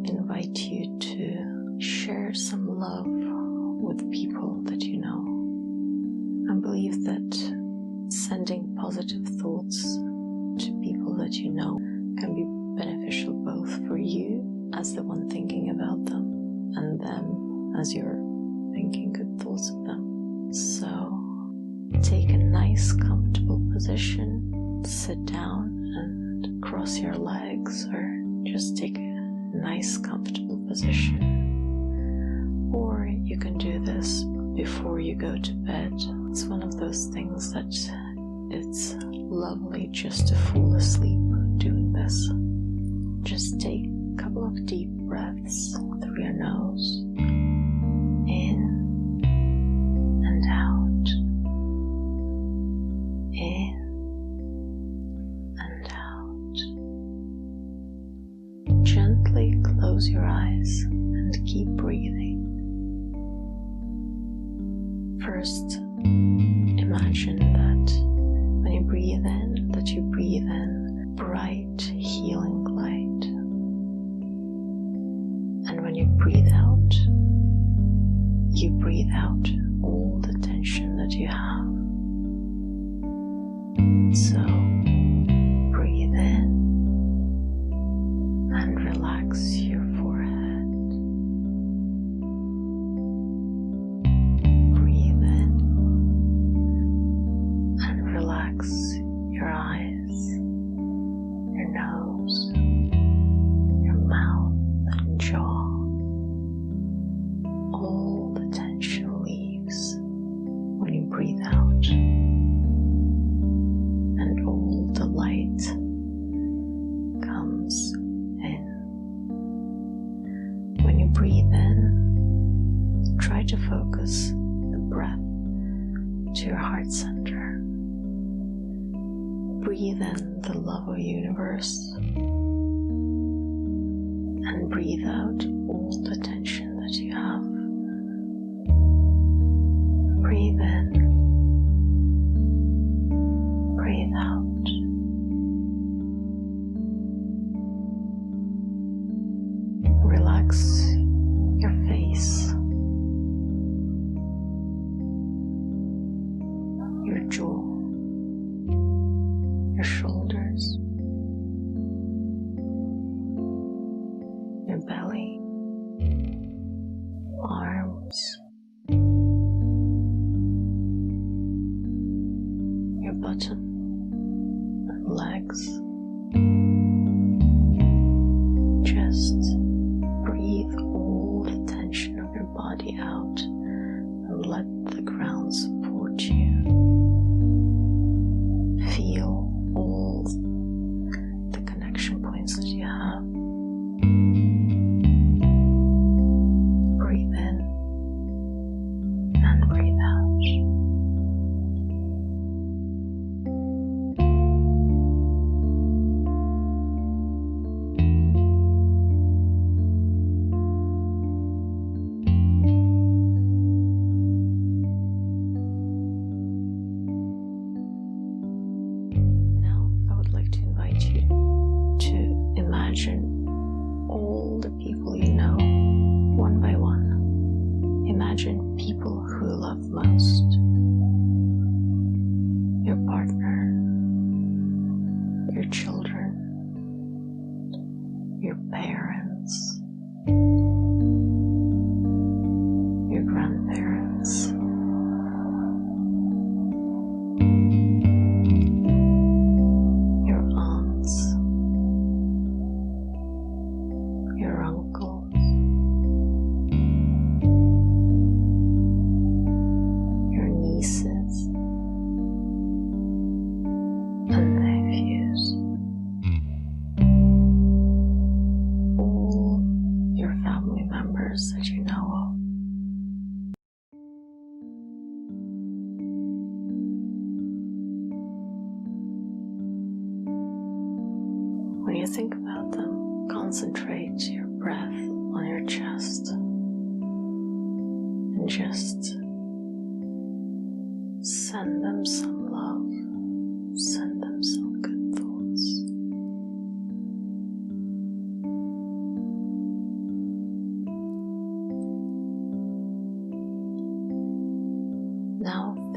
invite you to share some love with people that you know. I believe that sending positive thoughts to people that you know can be beneficial both for you as the one thinking about them and them as you're thinking good thoughts of them. So take a nice comfortable position, sit down and cross your legs, or just take a nice comfortable position. Or you can do this before you go to bed. It's one of those things that it's lovely just to fall asleep doing this. Just take a couple of deep breaths through your nose, in and out, in and out. Gently close your eyes and keep breathing. First, imagine that when you breathe in, that you breathe in bright, healing light. And when you breathe out all the tension that you have. So, breathe in and relax your forehead. Breathe in and relax your eyes, your nose, your mouth and jaw. All the tension leaves when you breathe out, and all the light comes in. When you breathe in, try to focus the breath to your heart center. Breathe in the love of the universe and breathe out all the tension that you have. Breathe in, breathe out. Relax your face, your jaw, your shoulders, your belly, arms, your bottom and legs. Just breathe all the tension of your body out and let the ground support you. Feel all the connection points that you have. Breathe in and breathe out. Imagine all the people you know, one by one. Imagine people who you love most. Your partner, your children, your parents, your grandparents, your aunts, your uncles, your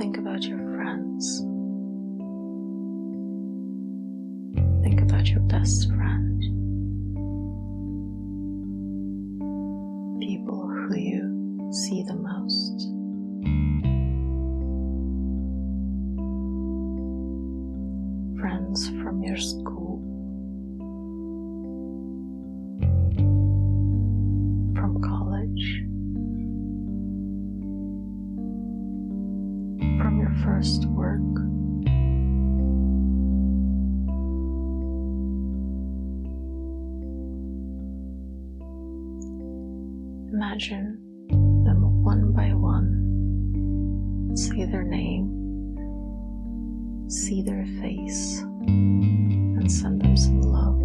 think about your friends. Think about your best friend. People who you see the most. Friends from your school. From college. From your first work. Imagine them one by one. Say their name, see their face, and send them some love.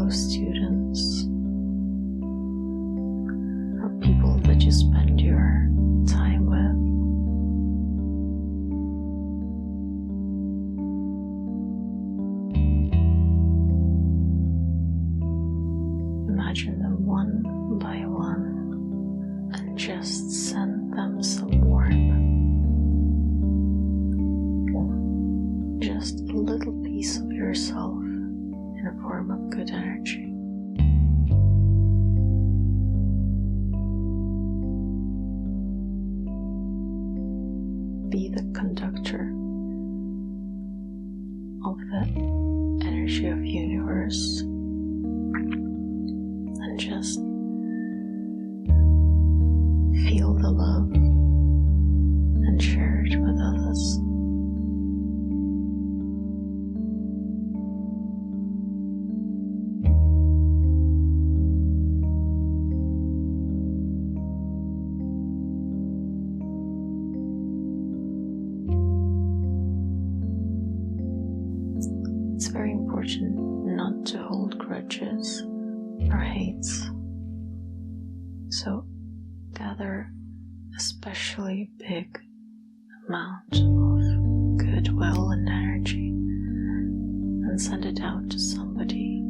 Students or people that you spend your time with. Imagine them one by one and just send them some warmth. Just a little piece of yourself in a form of good energy. Be the conductor of the energy of the universe and just feel the love and share it with others. It's very important not to hold grudges or hates. So gather a especially big amount of goodwill and energy and send it out to somebody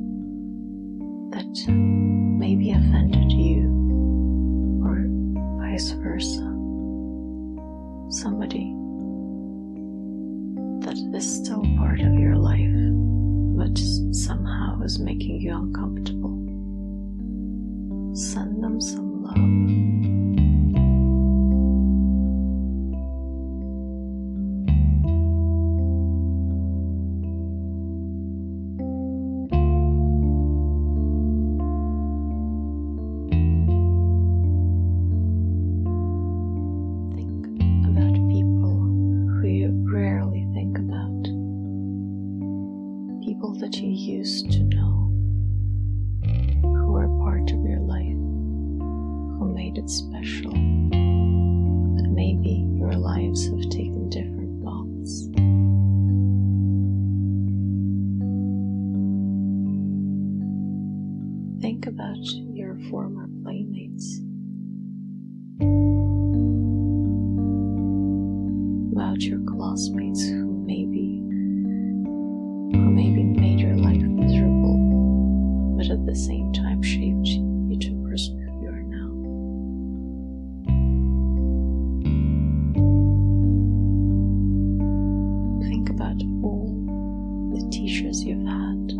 that maybe offended you or vice versa. Somebody that is still part of your life but somehow is making you uncomfortable. Send them some love. People that you used to know, who were part of your life, who made it special, but maybe your lives have taken different paths. Think about your former playmates, about your classmates who maybe made your life miserable, but at the same time shaped you to the person who you are now. Think about all the teachers you've had.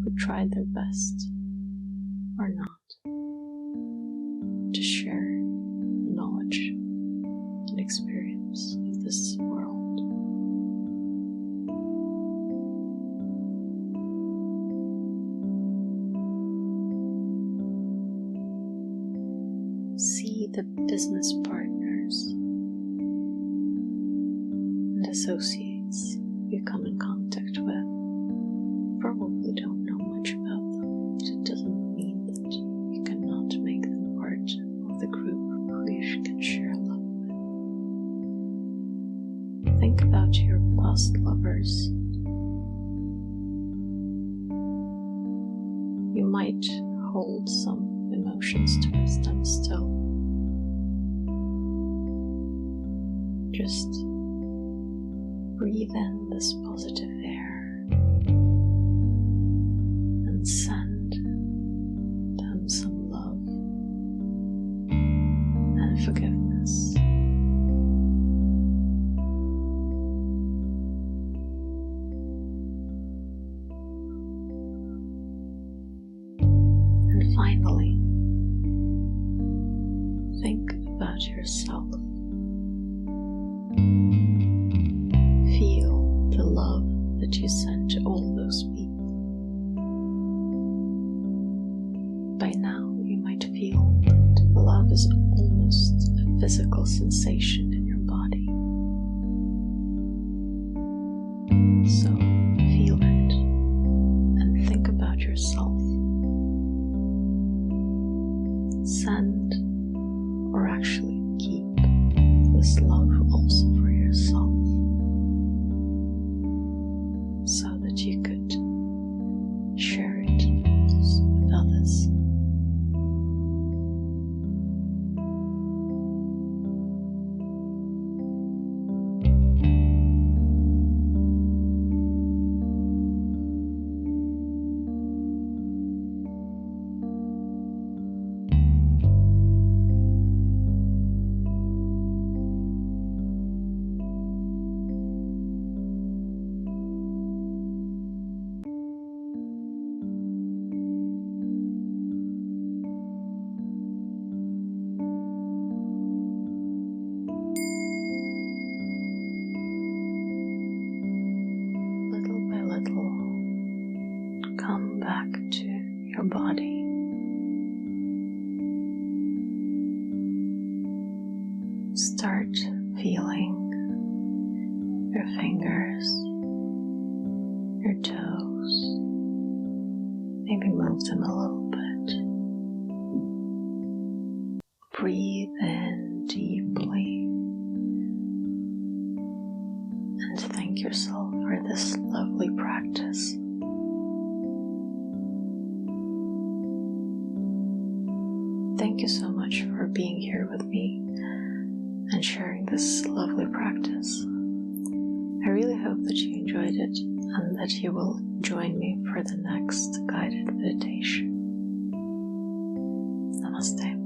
Who tried their best, or not, to share knowledge and experience of this world. See the business partners and associates you come in contact with. Probably don't know much about them, but it doesn't mean that you cannot make them part of the group who you can share love with. Think about your hold some emotions towards them still. Just breathe in this positive air and send them some love and forgiveness. And finally, think about yourself. Feel the love that you send to all those people. By now, you might feel that the love is almost a physical sensation in your body. So feel it and think about yourself. Send or actually keep this love also for yourself, so that you could share it also with others. Come back to your body. Start feeling your fingers, your toes. Maybe move them a little bit. Breathe in deeply and thank yourself for this lovely practice. Thank you so much for being here with me and sharing this lovely practice. I really hope that you enjoyed it and that you will join me for the next guided meditation. Namaste.